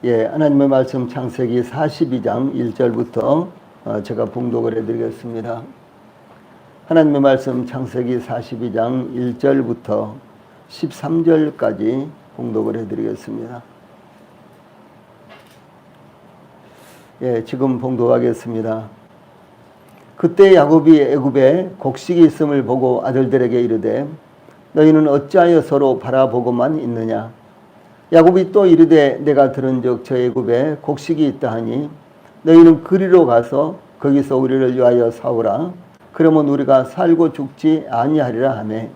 하나님의 말씀 창세기 42장 1절부터 제가 봉독을 해드리겠습니다. 하나님의 말씀 창세기 42장 1절부터 13절까지 봉독을 해드리겠습니다. 지금 봉독하겠습니다. 그때 야곱이 애굽에 곡식이 있음을 보고 아들들에게 이르되 너희는 어찌하여 서로 바라보고만 있느냐. 야곱이 또 이르되 내가 들은즉 저 애굽에 곡식이 있다 하니 너희는 그리로 가서 거기서 우리를 위하여 사오라. 그러면 우리가 살고 죽지 아니하리라 하매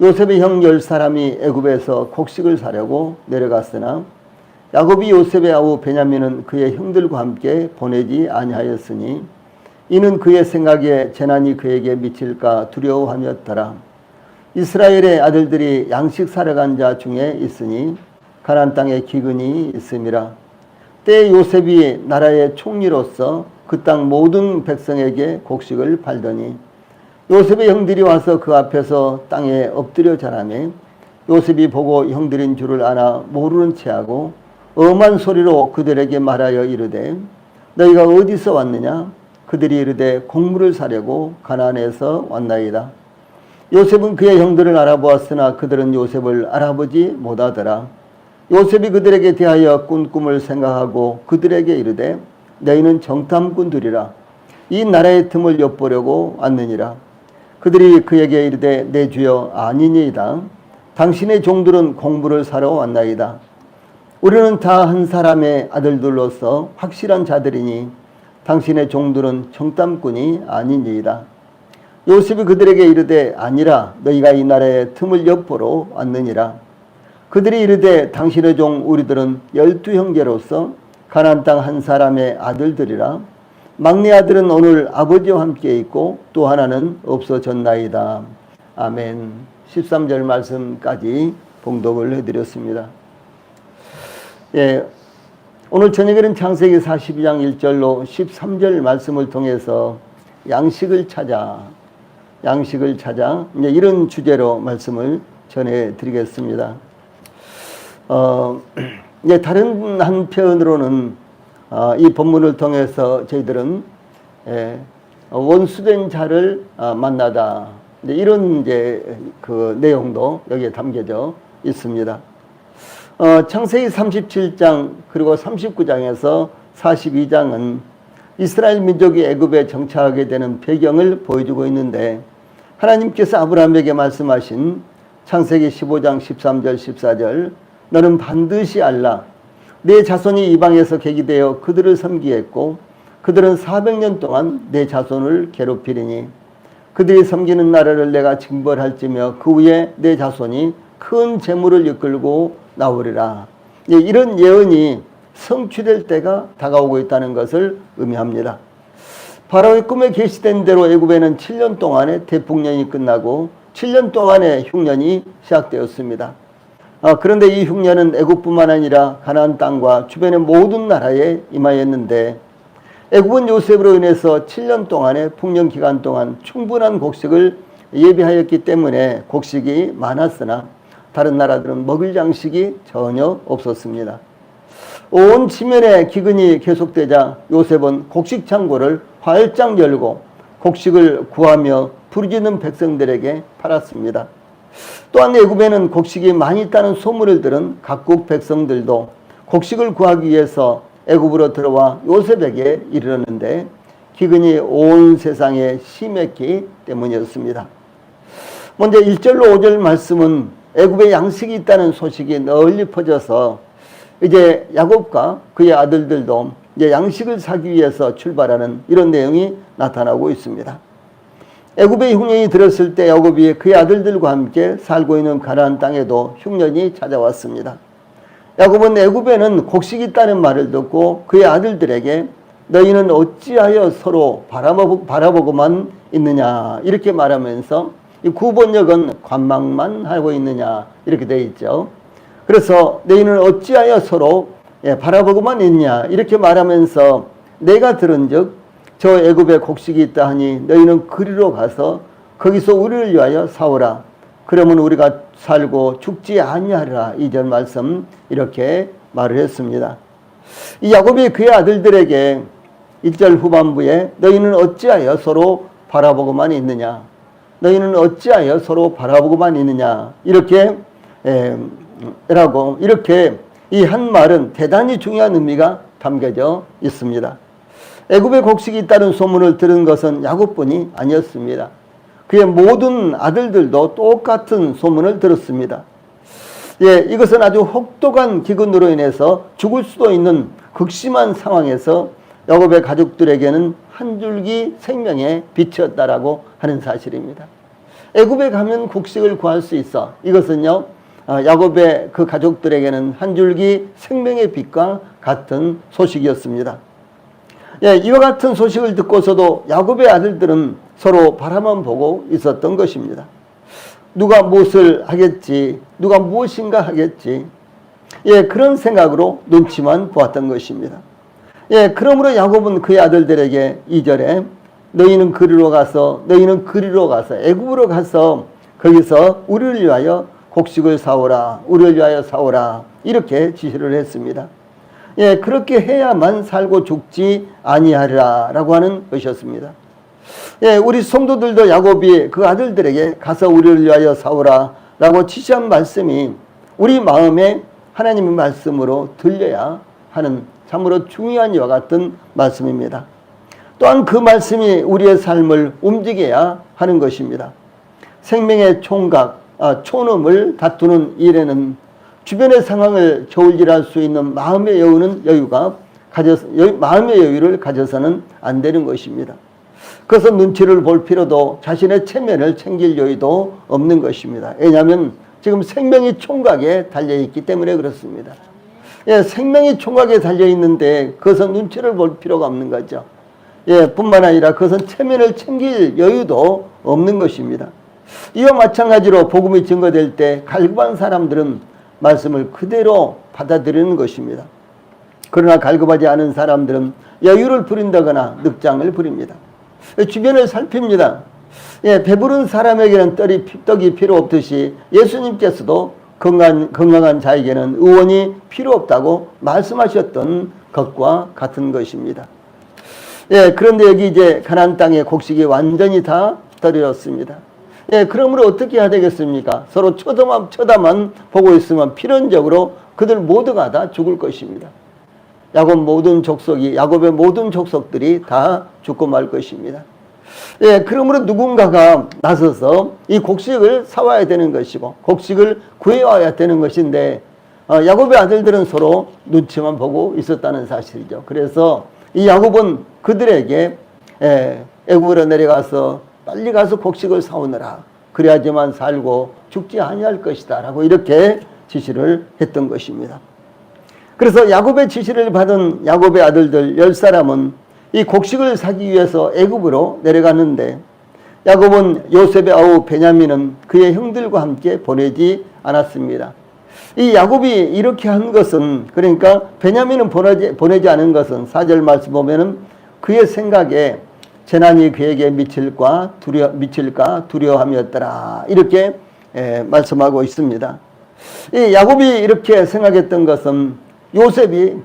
요셉의 형 10사람이 애굽에서 곡식을 사려고 내려갔으나 야곱이 요셉의 아우 베냐민은 그의 형들과 함께 보내지 아니하였으니 이는 그의 생각에 재난이 그에게 미칠까 두려워함이었더라. 이스라엘의 아들들이 양식 사러 간 자 중에 있으니 가나안 땅에 기근이 있음이라. 때에 요셉이 나라의 총리로서 그 땅 모든 백성에게 곡식을 팔더니 요셉의 형들이 와서 그 앞에서 땅에 엎드려 자라매 요셉이 보고 형들인 줄을 아나 모르는 체하고 엄한 소리로 그들에게 말하여 이르되 너희가 어디서 왔느냐. 그들이 이르되 곡물을 사려고 가나안에서 왔나이다. 요셉은 그의 형들을 알아보았으나 그들은 요셉을 알아보지 못하더라. 요셉이 그들에게 대하여 꾼 꿈을 생각하고 그들에게 이르되 너희는 정탐꾼들이라. 이 나라의 틈을 엿보려고 왔느니라. 그들이 그에게 이르되 내 주여 아니니이다. 당신의 종들은 곡물을 사러 왔나이다. 우리는 다 한 사람의 아들들로서 확실한 자들이니 당신의 종들은 정탐꾼이 아니니이다. 요셉이 그들에게 이르되 아니라 너희가 이 나라의 틈을 엿보러 왔느니라. 그들이 이르되 당신의 종 우리들은 12형제로서 가나안 땅 한 사람의 아들들이라. 막내 아들은 오늘 아버지와 함께 있고 또 하나는 없어졌나이다. 아멘. 13절 말씀까지 봉독을 해드렸습니다. 오늘 저녁에는 창세기 42장 1절로 13절 말씀을 통해서 양식을 찾아 이런 주제로 말씀을 전해드리겠습니다. 다른 한편으로는 이 본문을 통해서 저희들은 원수된 자를 만나다 이런 그 내용도 여기에 담겨져 있습니다. 창세기 37장 그리고 39장에서 42장은 이스라엘 민족이 애굽에 정착하게 되는 배경을 보여주고 있는데 하나님께서 아브라함에게 말씀하신 창세기 15장 13절 14절 너는 반드시 알라. 내 자손이 이방에서 계기되어 그들을 섬기했고 그들은 400년 동안 내 자손을 괴롭히리니 그들이 섬기는 나라를 내가 징벌할지며 그 후에 내 자손이 큰 재물을 이끌고 나오리라. 이런 예언이 성취될 때가 다가오고 있다는 것을 의미합니다. 바로의 꿈에 계시된 대로 애굽에는 7년 동안의 대풍년이 끝나고 7년 동안의 흉년이 시작되었습니다. 그런데 이 흉년은 애굽뿐만 아니라 가나안 땅과 주변의 모든 나라에 임하였는데 애굽은 요셉으로 인해서 7년 동안의 풍년 기간 동안 충분한 곡식을 예비하였기 때문에 곡식이 많았으나 다른 나라들은 먹을 양식이 전혀 없었습니다. 온 지면에 기근이 계속되자 요셉은 곡식 창고를 활짝 열고 곡식을 구하며 부르짖는 백성들에게 팔았습니다. 또한 애굽에는 곡식이 많이 있다는 소문을 들은 각국 백성들도 곡식을 구하기 위해서 애굽으로 들어와 요셉에게 이르렀는데 기근이 온 세상에 심했기 때문이었습니다. 먼저 1절로 5절 말씀은 애굽에 양식이 있다는 소식이 널리 퍼져서 이제 야곱과 그의 아들들도 이제 양식을 사기 위해서 출발하는 이런 내용이 나타나고 있습니다. 애굽의 흉년이 들었을 때 야곱이 그의 아들들과 함께 살고 있는 가나안 땅에도 흉년이 찾아왔습니다. 야곱은 애굽에는 곡식이 있다는 말을 듣고 그의 아들들에게 너희는 어찌하여 서로 바라보고만 있느냐 이렇게 말하면서 이 구번역은 관망만 하고 있느냐 이렇게 되어 있죠. 그래서 너희는 어찌하여 서로 바라보고만 있냐 이렇게 말하면서 내가 들은즉 저 애굽에 곡식이 있다 하니 너희는 그리로 가서 거기서 우리를 위하여 사오라. 그러면 우리가 살고 죽지 아니하리라. 2절 말씀 이렇게 말을 했습니다. 이 야곱이 그의 아들들에게 1절 후반부에 너희는 어찌하여 서로 바라보고만 있느냐, 너희는 어찌하여 서로 바라보고만 있느냐, 이렇게 라고 이렇게 이 한 말은 대단히 중요한 의미가 담겨져 있습니다. 애굽의 곡식이 있다는 소문을 들은 것은 야곱뿐이 아니었습니다. 그의 모든 아들들도 똑같은 소문을 들었습니다. 이것은 아주 혹독한 기근으로 인해서 죽을 수도 있는 극심한 상황에서 야곱의 가족들에게는 한 줄기 생명의 빛이었다라고 하는 사실입니다. 애굽에 가면 곡식을 구할 수 있어. 이것은요, 야곱의 그 가족들에게는 한 줄기 생명의 빛과 같은 소식이었습니다. 이와 같은 소식을 듣고서도 야곱의 아들들은 서로 바라만 보고 있었던 것입니다. 누가 무엇을 하겠지, 누가 무엇인가 하겠지, 그런 생각으로 눈치만 보았던 것입니다. 그러므로 야곱은 그의 아들들에게 2절에 너희는 그리로 가서 애굽으로 가서 거기서 우리를 위하여 곡식을 사오라, 우리를 위하여 사오라, 이렇게 지시를 했습니다. 그렇게 해야만 살고 죽지 아니하리라 라고 하는 것이었습니다. 우리 성도들도 야곱이 그 아들들에게 가서 우리를 위하여 사오라 라고 지시한 말씀이 우리 마음에 하나님의 말씀으로 들려야 하는 참으로 중요한 이와 같은 말씀입니다. 또한 그 말씀이 우리의 삶을 움직여야 하는 것입니다. 생명의 총각, 촌음을 다투는 일에는 주변의 상황을 저울질할 수 있는 마음의 여유를 가져서는 안 되는 것입니다. 그래서 눈치를 볼 필요도, 자신의 체면을 챙길 여유도 없는 것입니다. 왜냐하면 지금 생명이 총각에 달려있기 때문에 그렇습니다. 생명이 총각에 달려있는데 그것은 눈치를 볼 필요가 없는 거죠. 뿐만 아니라 그것은 체면을 챙길 여유도 없는 것입니다. 이와 마찬가지로 복음이 증거될 때 갈급한 사람들은 말씀을 그대로 받아들이는 것입니다. 그러나 갈급하지 않은 사람들은 여유를 부린다거나 늑장을 부립니다. 주변을 살핍니다. 배부른 사람에게는 떡이 필요 없듯이 예수님께서도 건강한 자에게는 의원이 필요 없다고 말씀하셨던 것과 같은 것입니다. 그런데 여기 이제 가나안 땅의 곡식이 완전히 다 떨어졌습니다. 그러므로 어떻게 해야 되겠습니까? 서로 쳐다만 보고 있으면 필연적으로 그들 모두가 다 죽을 것입니다. 야곱의 모든 족속들이 다 죽고 말 것입니다. 그러므로 누군가가 나서서 이 곡식을 사와야 되는 것이고 곡식을 구해와야 되는 것인데 야곱의 아들들은 서로 눈치만 보고 있었다는 사실이죠. 그래서 이 야곱은 그들에게 애굽으로 내려가서 빨리 가서 곡식을 사오느라, 그래야지만 살고 죽지 아니할 것이다 라고 이렇게 지시를 했던 것입니다. 그래서 야곱의 지시를 받은 야곱의 아들들 10사람은 이 곡식을 사기 위해서 애굽으로 내려갔는데 야곱은 요셉의 아우 베냐민은 그의 형들과 함께 보내지 않았습니다. 이 야곱이 이렇게 한 것은, 그러니까 베냐민은 보내지 않은 것은 4절 말씀 보면은 그의 생각에 재난이 그에게 미칠까 두려움이었더라, 이렇게 말씀하고 있습니다. 이 야곱이 이렇게 생각했던 것은 요셉이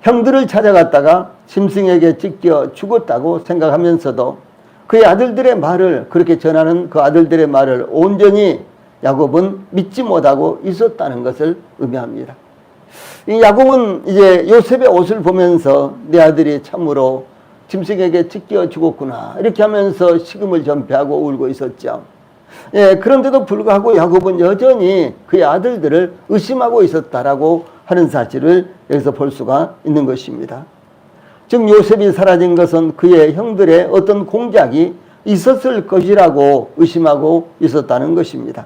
형들을 찾아갔다가 짐승에게 찢겨 죽었다고 생각하면서도 그의 아들들의 말을, 그렇게 전하는 그 아들들의 말을 온전히 야곱은 믿지 못하고 있었다는 것을 의미합니다. 이 야곱은 이제 요셉의 옷을 보면서 내 아들이 참으로 짐승에게 찢겨 죽었구나, 이렇게 하면서 식음을 전폐하고 울고 있었죠. 그런데도 불구하고 야곱은 여전히 그의 아들들을 의심하고 있었다라고 하는 사실을 여기서 볼 수가 있는 것입니다. 즉 요셉이 사라진 것은 그의 형들의 어떤 공작이 있었을 것이라고 의심하고 있었다는 것입니다.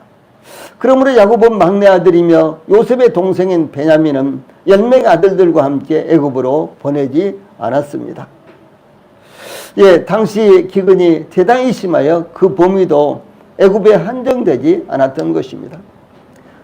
그러므로 야곱은 막내 아들이며 요셉의 동생인 베냐민은 10명의 아들들과 함께 애굽으로 보내지 않았습니다. 당시 기근이 대단히 심하여 그 범위도 애굽에 한정되지 않았던 것입니다.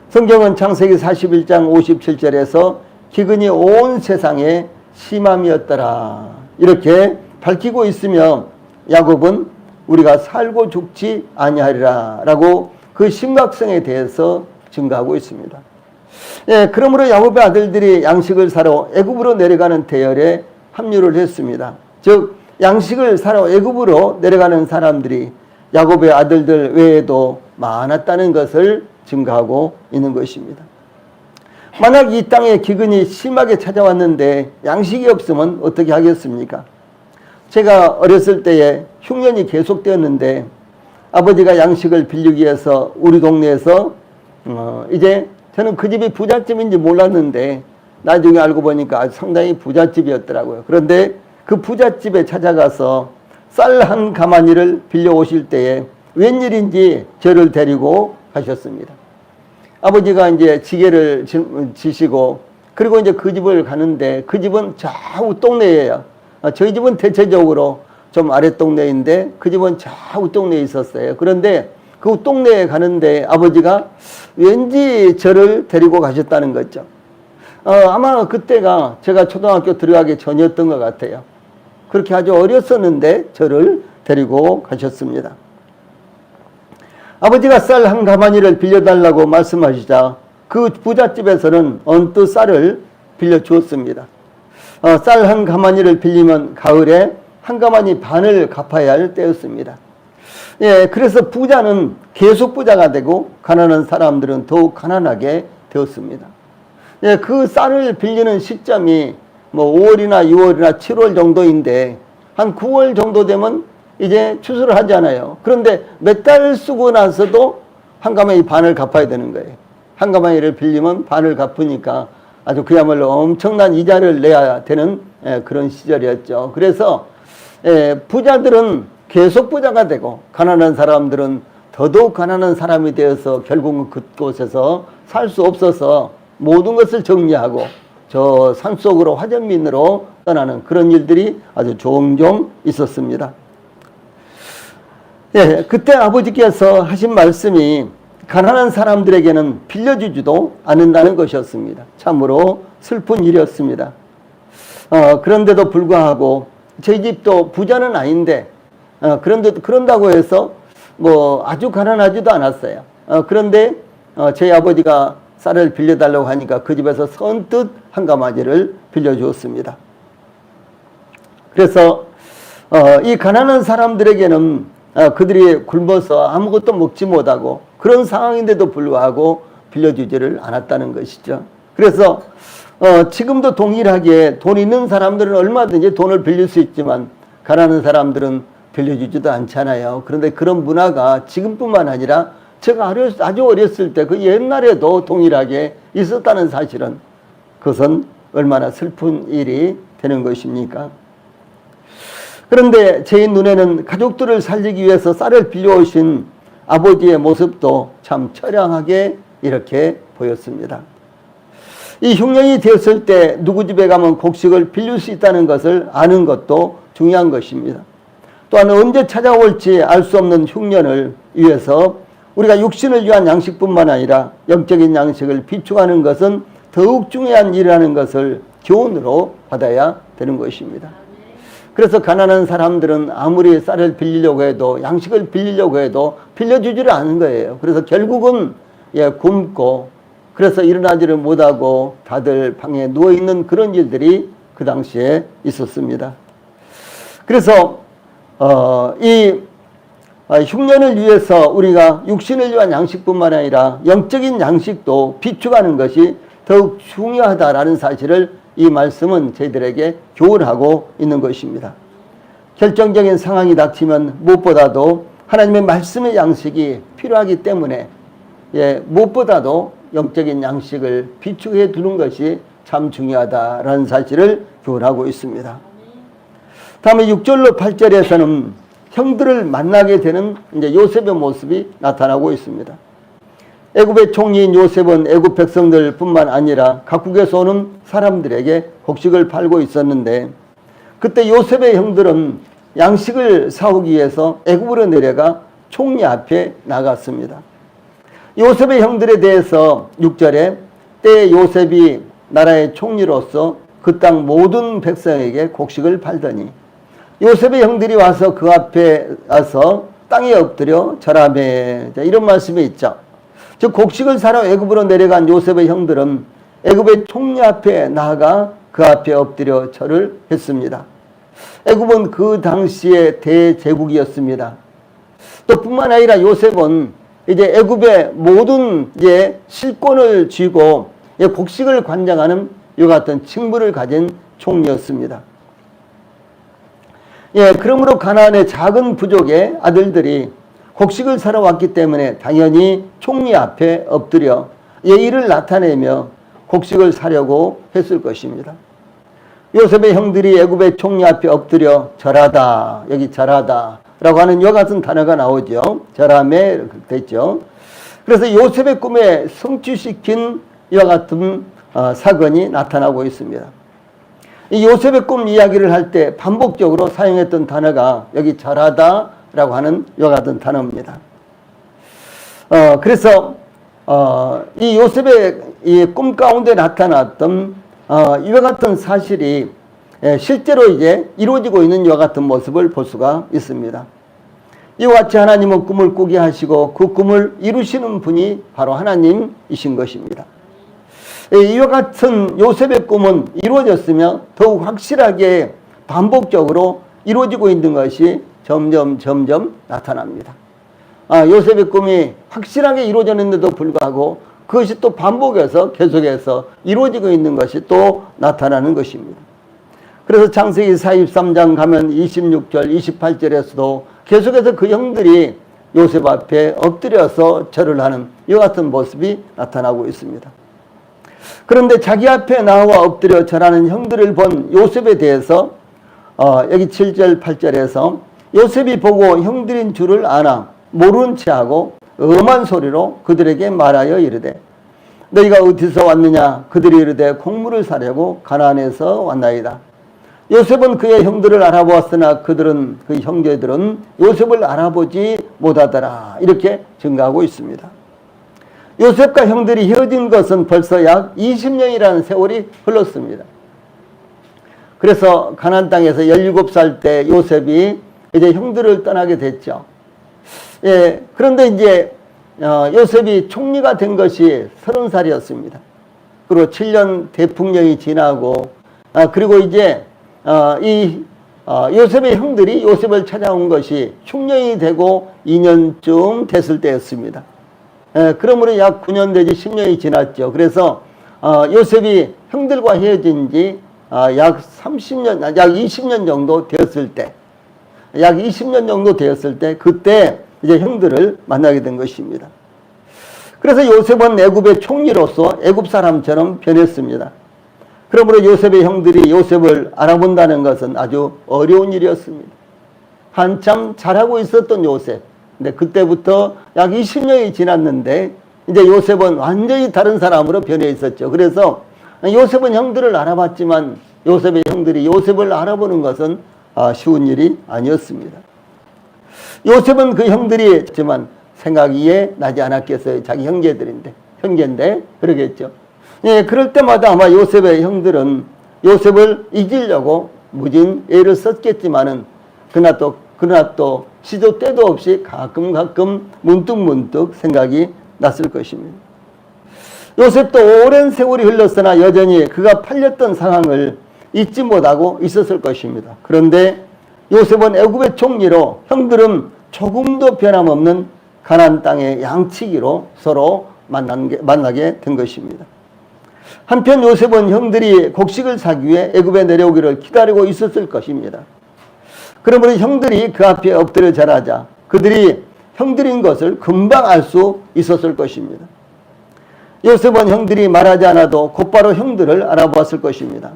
성경은 창세기 41장 57절에서 기근이 온 세상에 심함이었더라, 이렇게 밝히고 있으며 야곱은 우리가 살고 죽지 아니하리라 라고 그 심각성에 대해서 증거하고 있습니다. 예, 그러므로 야곱의 아들들이 양식을 사러 애굽으로 내려가는 대열에 합류를 했습니다. 즉 양식을 사러 애굽으로 내려가는 사람들이 야곱의 아들들 외에도 많았다는 것을 증거하고 있는 것입니다. 만약 이 땅에 기근이 심하게 찾아왔는데 양식이 없으면 어떻게 하겠습니까? 제가 어렸을 때에 흉년이 계속되었는데 아버지가 양식을 빌리기 위해서 우리 동네에서 이제 저는 그 집이 부잣집인지 몰랐는데 나중에 알고 보니까 상당히 부잣집이었더라고요. 그런데 그 부잣집에 찾아가서 쌀 한 가마니를 빌려 오실 때에 웬일인지 저를 데리고 가셨습니다. 아버지가 이제 지게를 지시고 그리고 이제 그 집을 가는데 그 집은 좌우 동네예요. 저희 집은 대체적으로 좀 아랫동네인데 그 집은 좌우 동네에 있었어요. 그런데 그 동네에 가는데 아버지가 왠지 저를 데리고 가셨다는 거죠. 아마 그때가 제가 초등학교 들어가기 전이었던 것 같아요. 그렇게 아주 어렸었는데 저를 데리고 가셨습니다. 아버지가 쌀 한 가마니를 빌려달라고 말씀하시자 그 부잣집에서는 언뜻 쌀을 빌려주었습니다. 쌀 한 가마니를 빌리면 가을에 한 가마니 반을 갚아야 할 때였습니다. 예, 그래서 부자는 계속 부자가 되고 가난한 사람들은 더욱 가난하게 되었습니다. 예, 그 쌀을 빌리는 시점이 뭐 5월이나 6월이나 7월 정도인데 한 9월 정도 되면 이제 추수를 하잖아요. 그런데 몇 달 쓰고 나서도 한 가마니 반을 갚아야 되는 거예요. 한 가마니를 빌리면 반을 갚으니까 아주 그야말로 엄청난 이자를 내야 되는 그런 시절이었죠. 그래서 부자들은 계속 부자가 되고 가난한 사람들은 더더욱 가난한 사람이 되어서 결국은 그곳에서 살 수 없어서 모든 것을 정리하고 저 산속으로 화전민으로 떠나는 그런 일들이 아주 종종 있었습니다. 예, 그때 아버지께서 하신 말씀이 가난한 사람들에게는 빌려주지도 않는다는 것이었습니다. 참으로 슬픈 일이었습니다. 그런데도 불구하고 저희 집도 부자는 아닌데 그런데도 그런다고 해서 뭐 아주 가난하지도 않았어요. 그런데 저희 아버지가 쌀을 빌려달라고 하니까 그 집에서 선뜻 한 가마니를 빌려주었습니다. 그래서 이 가난한 사람들에게는 그들이 굶어서 아무것도 먹지 못하고 그런 상황인데도 불구하고 빌려주지를 않았다는 것이죠. 그래서 지금도 동일하게 돈 있는 사람들은 얼마든지 돈을 빌릴 수 있지만 가난한 사람들은 빌려주지도 않잖아요. 그런데 그런 문화가 지금뿐만 아니라 제가 아주 어렸을 때 그 옛날에도 동일하게 있었다는 사실은 그것은 얼마나 슬픈 일이 되는 것입니까? 그런데 제 눈에는 가족들을 살리기 위해서 쌀을 빌려오신 아버지의 모습도 참 처량하게 이렇게 보였습니다. 이 흉년이 되었을 때 누구 집에 가면 곡식을 빌릴 수 있다는 것을 아는 것도 중요한 것입니다. 또한 언제 찾아올지 알 수 없는 흉년을 위해서 우리가 육신을 위한 양식뿐만 아니라 영적인 양식을 비축하는 것은 더욱 중요한 일이라는 것을 교훈으로 받아야 되는 것입니다. 그래서 가난한 사람들은 아무리 쌀을 빌리려고 해도 양식을 빌리려고 해도 빌려주지를 않은 거예요. 그래서 결국은 굶고 그래서 일어나지를 못하고 다들 방에 누워있는 그런 일들이 그 당시에 있었습니다. 그래서 이 흉년을 위해서 우리가 육신을 위한 양식뿐만 아니라 영적인 양식도 비축하는 것이 더욱 중요하다라는 사실을 이 말씀은 저희들에게 교훈하고 있는 것입니다. 결정적인 상황이 닥치면 무엇보다도 하나님의 말씀의 양식이 필요하기 때문에 무엇보다도 영적인 양식을 비축해 두는 것이 참 중요하다라는 사실을 교훈하고 있습니다. 다음에 6절로 8절에서는 형들을 만나게 되는 이제 요셉의 모습이 나타나고 있습니다. 애굽의 총리인 요셉은 애굽 백성들 뿐만 아니라 각국에서 오는 사람들에게 곡식을 팔고 있었는데 그때 요셉의 형들은 양식을 사오기 위해서 애굽으로 내려가 총리 앞에 나갔습니다. 요셉의 형들에 대해서 6절에 때에 요셉이 나라의 총리로서 그 땅 모든 백성에게 곡식을 팔더니 요셉의 형들이 와서 그 앞에 와서 땅에 엎드려 절하매 이런 말씀이 있죠. 즉 곡식을 사러 애굽으로 내려간 요셉의 형들은 애굽의 총리 앞에 나아가 그 앞에 엎드려 절을 했습니다. 애굽은 그 당시의 대제국이었습니다. 또 뿐만 아니라 요셉은 이제 애굽의 모든 이제 실권을 쥐고 곡식을 관장하는 이 같은 직무를 가진 총리였습니다. 그러므로 가나안의 작은 부족의 아들들이 곡식을 사러 왔기 때문에 당연히 총리 앞에 엎드려 예의를 나타내며 곡식을 사려고 했을 것입니다. 요셉의 형들이 애굽의 총리 앞에 엎드려 절하다, 여기 절하다 라고 하는 이와 같은 단어가 나오죠. 절함에 이렇게 됐죠. 그래서 요셉의 꿈에 성취시킨 이와 같은 사건이 나타나고 있습니다. 이 요셉의 꿈 이야기를 할 때 반복적으로 사용했던 단어가 여기 절하다 라고 하는 이와 같은 단어입니다. 그래서 이 요셉의 이 꿈 가운데 나타났던 이와 같은 사실이 실제로 이제 이루어지고 있는 이와 같은 모습을 볼 수가 있습니다. 이와 같이 하나님은 꿈을 꾸게 하시고 그 꿈을 이루시는 분이 바로 하나님이신 것입니다. 이와 같은 요셉의 꿈은 이루어졌으며 더욱 확실하게 반복적으로 이루어지고 있는 것이 점점 나타납니다. 요셉의 꿈이 확실하게 이루어졌는데도 불구하고 그것이 또 반복해서 계속해서 이루어지고 있는 것이 또 나타나는 것입니다. 그래서 창세기 43장 가면 26절, 28절에서도 계속해서 그 형들이 요셉 앞에 엎드려서 절을 하는 이와 같은 모습이 나타나고 있습니다. 그런데 자기 앞에 나와 엎드려 절하는 형들을 본 요셉에 대해서 여기 7절, 8절에서 요셉이 보고 형들인 줄을 아나 모른 체하고 엄한 소리로 그들에게 말하여 이르되 너희가 어디서 왔느냐? 그들이 이르되 곡물을 사려고 가나안에서 왔나이다. 요셉은 그의 형들을 알아보았으나 그 형제들은 요셉을 알아보지 못하더라. 이렇게 증가하고 있습니다. 요셉과 형들이 헤어진 것은 벌써 약 20년이라는 세월이 흘렀습니다. 그래서 가나안 땅에서 17살 때 요셉이 이제 형들을 떠나게 됐죠. 그런데 이제 요셉이 총리가 된 것이 30살이었습니다. 그리고 7년 대풍령이 지나고 그리고 이제 요셉의 형들이 요셉을 찾아온 것이 흉년이 되고 2년쯤 됐을 때였습니다. 그러므로 약 9년 내지 10년이 지났죠. 그래서 요셉이 형들과 헤어진 지 약 20년 정도 되었을 때, 그때 이제 형들을 만나게 된 것입니다. 그래서 요셉은 애굽의 총리로서 애굽 사람처럼 변했습니다. 그러므로 요셉의 형들이 요셉을 알아본다는 것은 아주 어려운 일이었습니다. 한참 잘하고 있었던 요셉. 근데 그때부터 약 20년이 지났는데 이제 요셉은 완전히 다른 사람으로 변해 있었죠. 그래서 요셉은 형들을 알아봤지만 요셉의 형들이 요셉을 알아보는 것은 쉬운 일이 아니었습니다. 요셉은 그 형들이 했지만 생각이 나지 않았겠어요. 자기 형제인데 그러겠죠. 그럴 때마다 아마 요셉의 형들은 요셉을 이기려고 무진 애를 썼겠지만은 그러나 또 시도 때도 없이 가끔 문득 생각이 났을 것입니다. 요셉도 오랜 세월이 흘렀으나 여전히 그가 팔렸던 상황을 잊지 못하고 있었을 것입니다. 그런데 요셉은 애굽의 총리로 형들은 조금도 변함없는 가나안 땅의 양치기로 서로 만나게 된 것입니다. 한편 요셉은 형들이 곡식을 사기 위해 애굽에 내려오기를 기다리고 있었을 것입니다. 그러므로 형들이 그 앞에 엎드려 절하자 그들이 형들인 것을 금방 알 수 있었을 것입니다. 요셉은 형들이 말하지 않아도 곧바로 형들을 알아보았을 것입니다.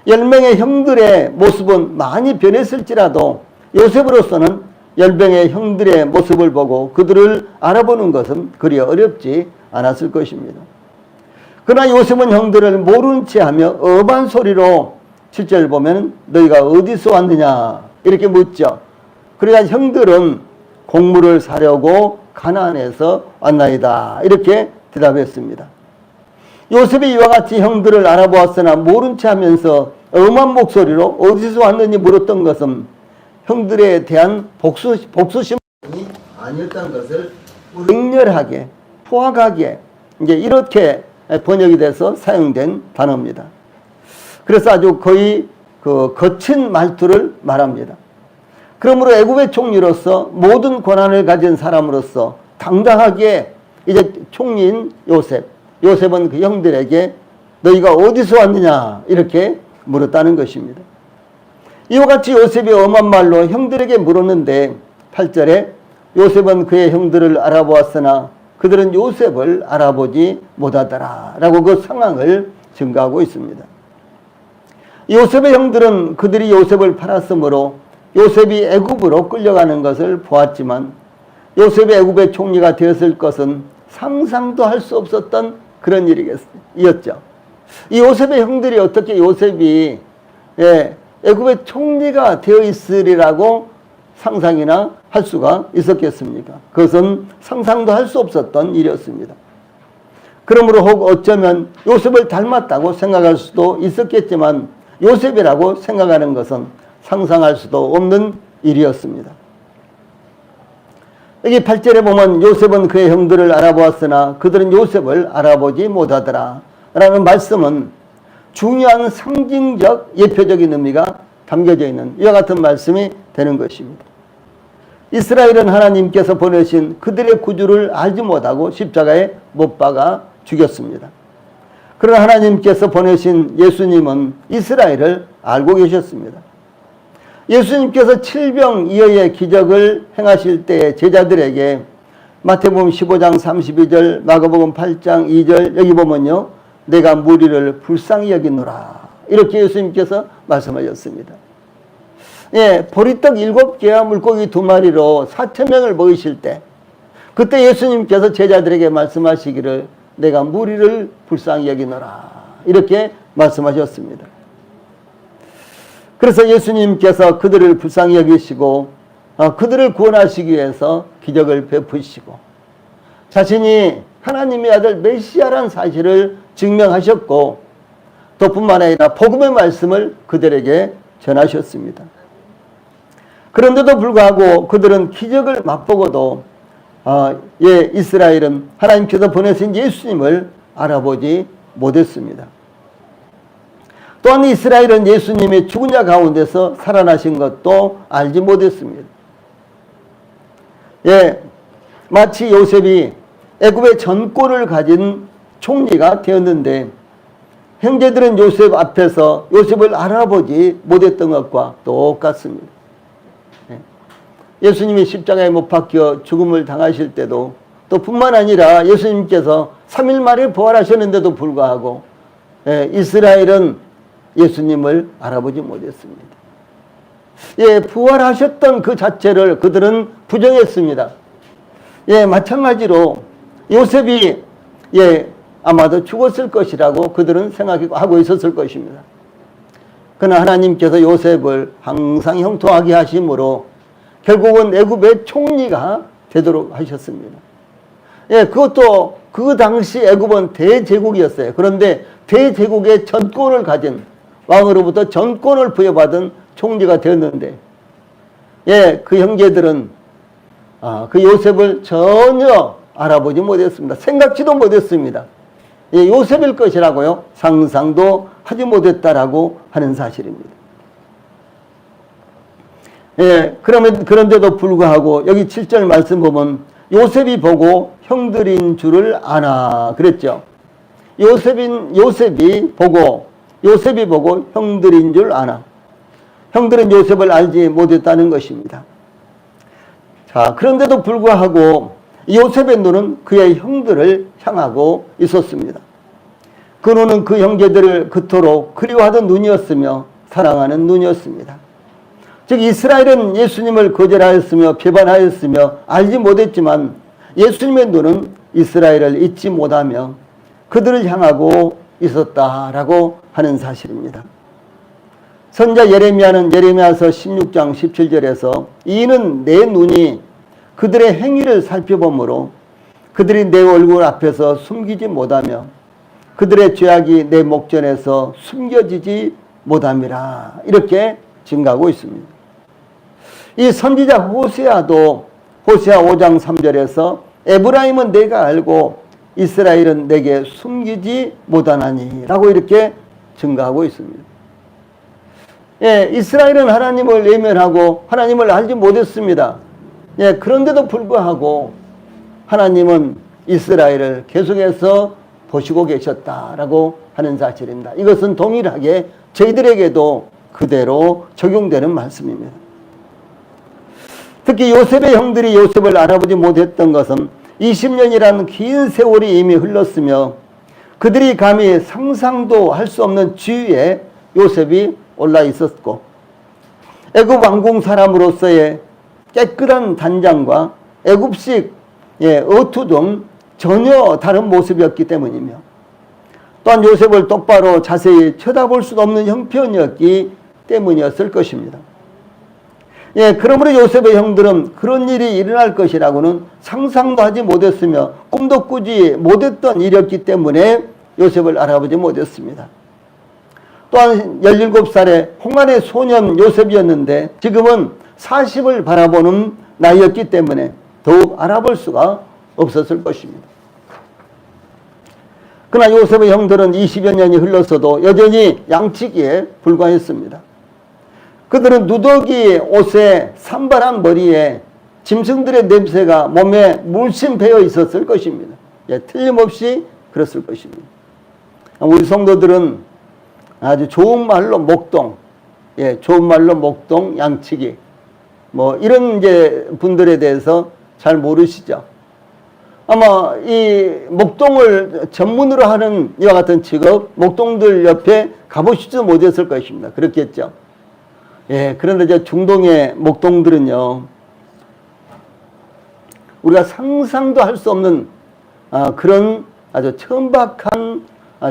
10명의 형들의 모습은 많이 변했을지라도 요셉으로서는 10명의 형들의 모습을 보고 그들을 알아보는 것은 그리 어렵지 않았을 것입니다. 그러나 요셉은 형들을 모른 채 하며 엄한 소리로 7절 보면 너희가 어디서 왔느냐 이렇게 묻죠. 그러자 형들은 곡물을 사려고 가나안에서 왔나이다 이렇게 대답했습니다. 요셉이 이와 같이 형들을 알아보았으나 모른 채 하면서 엄한 목소리로 어디서 왔는지 물었던 것은 형들에 대한 복수심이 아니었다는 것을 강렬하게 포악하게 이제 이렇게 번역이 돼서 사용된 단어입니다. 그래서 아주 거의 그 거친 말투를 말합니다. 그러므로 애굽의 총리로서 모든 권한을 가진 사람으로서 당당하게 이제 총리인 요셉은 그 형들에게 너희가 어디서 왔느냐 이렇게 물었다는 것입니다. 이와 같이 요셉이 엄한 말로 형들에게 물었는데 8절에 요셉은 그의 형들을 알아보았으나 그들은 요셉을 알아보지 못하더라 라고 그 상황을 증가하고 있습니다. 요셉의 형들은 그들이 요셉을 팔았으므로 요셉이 애굽으로 끌려가는 것을 보았지만 요셉이 애굽의 총리가 되었을 것은 상상도 할 수 없었던 그런 일이었죠. 이 요셉의 형들이 어떻게 요셉이 애굽의 총리가 되어 있으리라고 상상이나 할 수가 있었겠습니까? 그것은 상상도 할 수 없었던 일이었습니다. 그러므로 혹 어쩌면 요셉을 닮았다고 생각할 수도 있었겠지만 요셉이라고 생각하는 것은 상상할 수도 없는 일이었습니다. 여기 8절에 보면 요셉은 그의 형들을 알아보았으나 그들은 요셉을 알아보지 못하더라 라는 말씀은 중요한 상징적 예표적인 의미가 담겨져 있는 이와 같은 말씀이 되는 것입니다. 이스라엘은 하나님께서 보내신 그들의 구주를 알지 못하고 십자가에 못 박아 죽였습니다. 그러나 하나님께서 보내신 예수님은 이스라엘을 알고 계셨습니다. 예수님께서 칠병이어의 기적을 행하실 때에 제자들에게 마태복음 15장 32절, 마가복음 8장 2절 여기 보면요. 내가 무리를 불쌍히 여기노라. 이렇게 예수님께서 말씀하셨습니다. 보리떡 7개와 물고기 2마리로 4,000명을 먹이실 때 그때 예수님께서 제자들에게 말씀하시기를 내가 무리를 불쌍히 여기노라. 이렇게 말씀하셨습니다. 그래서 예수님께서 그들을 불쌍히 여기시고 그들을 구원하시기 위해서 기적을 베푸시고 자신이 하나님의 아들 메시아라는 사실을 증명하셨고 또 뿐만 아니라 복음의 말씀을 그들에게 전하셨습니다. 그런데도 불구하고 그들은 기적을 맛보고도 이스라엘은 하나님께서 보내신 예수님을 알아보지 못했습니다. 또한 이스라엘은 예수님이 죽은 자 가운데서 살아나신 것도 알지 못했습니다. 마치 요셉이 애굽의 전권을 가진 총리가 되었는데 형제들은 요셉 앞에서 요셉을 알아보지 못했던 것과 똑같습니다. 예수님이 십자가에 못 박혀 죽음을 당하실 때도 또 뿐만 아니라 예수님께서 3일 만에 부활하셨는데도 불구하고 이스라엘은 예수님을 알아보지 못했습니다. 부활하셨던 그 자체를 그들은 부정했습니다. 마찬가지로 요셉이 아마도 죽었을 것이라고 그들은 생각하고 있었을 것입니다. 그러나 하나님께서 요셉을 항상 형통하게 하심으로 결국은 애굽의 총리가 되도록 하셨습니다. 그것도 그 당시 애굽은 대제국이었어요. 그런데 대제국의 전권을 가진 왕으로부터 전권을 부여받은 총리가 되었는데 그 형제들은 그 요셉을 전혀 알아보지 못했습니다. 생각지도 못했습니다. 요셉일 것이라고요. 상상도 하지 못했다라고 하는 사실입니다. 그런데도 불구하고 여기 7절 말씀 보면 요셉이 보고 형들인 줄을 아나 그랬죠. 요셉이 보고 형들인 줄 아나. 형들은 요셉을 알지 못했다는 것입니다. 자, 그런데도 불구하고 요셉의 눈은 그의 형들을 향하고 있었습니다. 그 눈은 그 형제들을 그토록 그리워하던 눈이었으며 사랑하는 눈이었습니다. 즉 이스라엘은 예수님을 거절하였으며 배반하였으며 알지 못했지만 예수님의 눈은 이스라엘을 잊지 못하며 그들을 향하고 있었다라고 하는 사실입니다. 선자 예레미야는 예레미야서 16장 17절에서 이는 내 눈이 그들의 행위를 살펴보므로 그들이 내 얼굴 앞에서 숨기지 못하며 그들의 죄악이 내 목전에서 숨겨지지 못함이라 이렇게 증가하고 있습니다. 이 선지자 호세아도 호세아 5장 3절에서 에브라임은 내가 알고 이스라엘은 내게 숨기지 못하나니 라고 이렇게 증가하고 있습니다. 예, 이스라엘은 하나님을 외면하고 하나님을 알지 못했습니다. 예, 그런데도 불구하고 하나님은 이스라엘을 계속해서 보시고 계셨다라고 하는 사실입니다. 이것은 동일하게 저희들에게도 그대로 적용되는 말씀입니다. 특히 요셉의 형들이 요셉을 알아보지 못했던 것은 20년이라는 긴 세월이 이미 흘렀으며 그들이 감히 상상도 할 수 없는 지위에 요셉이 올라 있었고 애굽 왕궁 사람으로서의 깨끗한 단장과 애굽식 어투 등 전혀 다른 모습이었기 때문이며 또한 요셉을 똑바로 자세히 쳐다볼 수 없는 형편이었기 때문이었을 것입니다. 예, 그러므로 요셉의 형들은 그런 일이 일어날 것이라고는 상상도 하지 못했으며 꿈도 꾸지 못했던 일이었기 때문에 요셉을 알아보지 못했습니다. 또한 17살의 홍안의 소년 요셉이었는데 지금은 40을 바라보는 나이였기 때문에 더욱 알아볼 수가 없었을 것입니다. 그러나 요셉의 형들은 20여 년이 흘렀어도 여전히 양치기에 불과했습니다. 그들은 누더기 옷에 산발한 머리에 짐승들의 냄새가 몸에 물씬 배어 있었을 것입니다. 예, 틀림없이 그랬을 것입니다. 우리 성도들은 아주 좋은 말로 목동, 예, 좋은 말로 목동, 양치기, 뭐 이런 이제 분들에 대해서 잘 모르시죠. 아마 이 목동을 전문으로 하는 이와 같은 직업, 목동들 옆에 가보시지도 못했을 것입니다. 그렇겠죠. 예, 그런데 저 중동의 목동들은요, 우리가 상상도 할 수 없는 그런 아주 천박한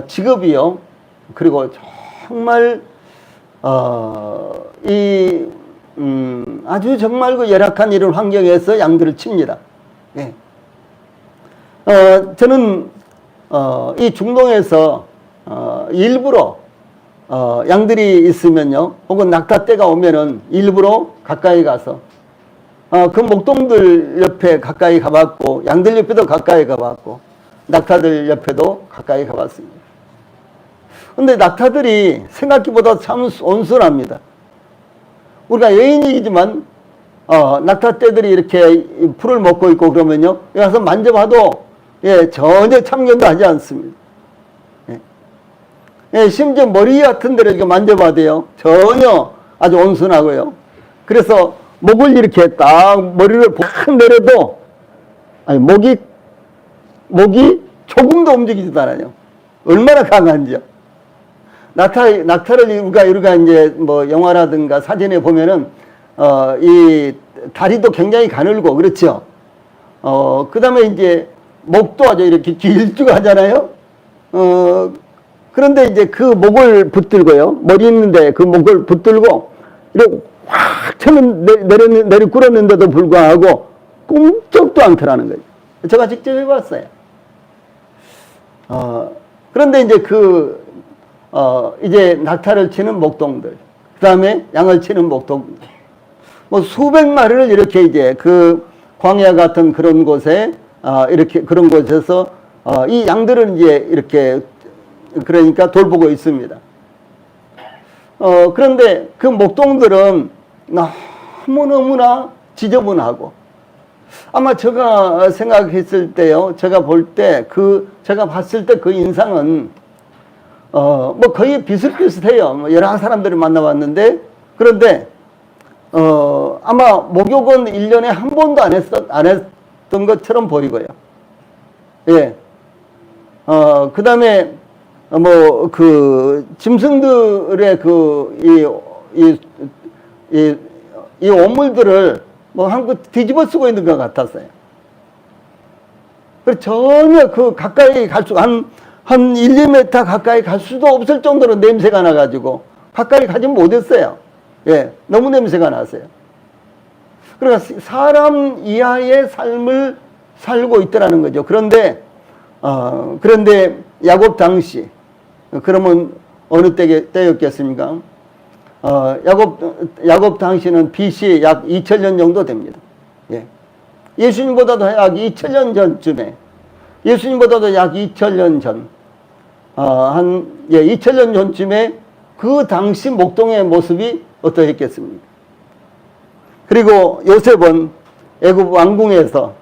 직업이요. 그리고 정말 아주 정말 그 열악한 이런 환경에서 양들을 칩니다. 예. 저는 이 중동에서 일부러 양들이 있으면요, 혹은 낙타 때가 오면은 일부러 가까이 가서 그 목동들 옆에 가까이 가봤고, 양들 옆에도 가까이 가봤고, 낙타들 옆에도 가까이 가봤습니다. 근데 낙타들이 생각보다 참 온순합니다. 우리가 여인이지만 낙타떼들이 이렇게 풀을 먹고 있고 그러면요, 여기 가서 만져봐도 예, 전혀 참견도 하지 않습니다. 예. 예, 심지어 머리 같은 데를 이렇게 만져봐도요, 전혀 아주 온순하고요. 그래서 목을 이렇게 딱 머리를 팍 내려도 아니, 목이 조금도 움직이지도 않아요. 얼마나 강한지요. 낙타를 우리가 이제 뭐 영화라든가 사진에 보면은 이 다리도 굉장히 가늘고 그렇죠. 그 다음에 이제 목도 아주 이렇게 길쭉하잖아요. 그런데 이제 그 목을 붙들고요, 머리 있는데 그 목을 붙들고 이렇게 확 쳐는 내리꾸렸는데도 불구하고 꿈쩍도 않더라는 거예요. 제가 직접 해봤어요. 그런데 이제 이제 낙타를 치는 목동들, 그 다음에 양을 치는 목동들, 뭐 수백 마리를 이렇게 이제 그 광야 같은 그런 곳에 이렇게 그런 곳에서 이 양들은 이제 이렇게 그러니까 돌보고 있습니다. 그런데 그 목동들은 너무너무나 지저분하고, 아마 제가 생각했을 때요, 제가 볼 때 제가 봤을 때 그 인상은 뭐 거의 비슷비슷해요. 뭐 여러 사람들을 만나봤는데, 그런데 아마 목욕은 1년에 한 번도 안 했던 것처럼 보이고요. 예. 그 다음에 뭐 그 짐승들의 이 오물들을 뭐 한껏 뒤집어 쓰고 있는 것 같았어요. 그래서 전혀 가까이 갈 수가 한 1, 2m 가까이 갈 수도 없을 정도로 냄새가 나가지고 가까이 가지 못했어요. 예, 너무 냄새가 났어요. 그러니까 사람 이하의 삶을 살고 있더라는 거죠. 그런데 야곱 당시, 그러면 어느 때였겠습니까? 야곱 당시는 BC 약 2000년 정도 됩니다. 예. 예수님보다도 약 2000년 전쯤에, 예수님보다도 약 2000년 전, 2000년 전쯤에 그 당시 목동의 모습이 어떠했겠습니까? 그리고 요셉은 애굽 왕궁에서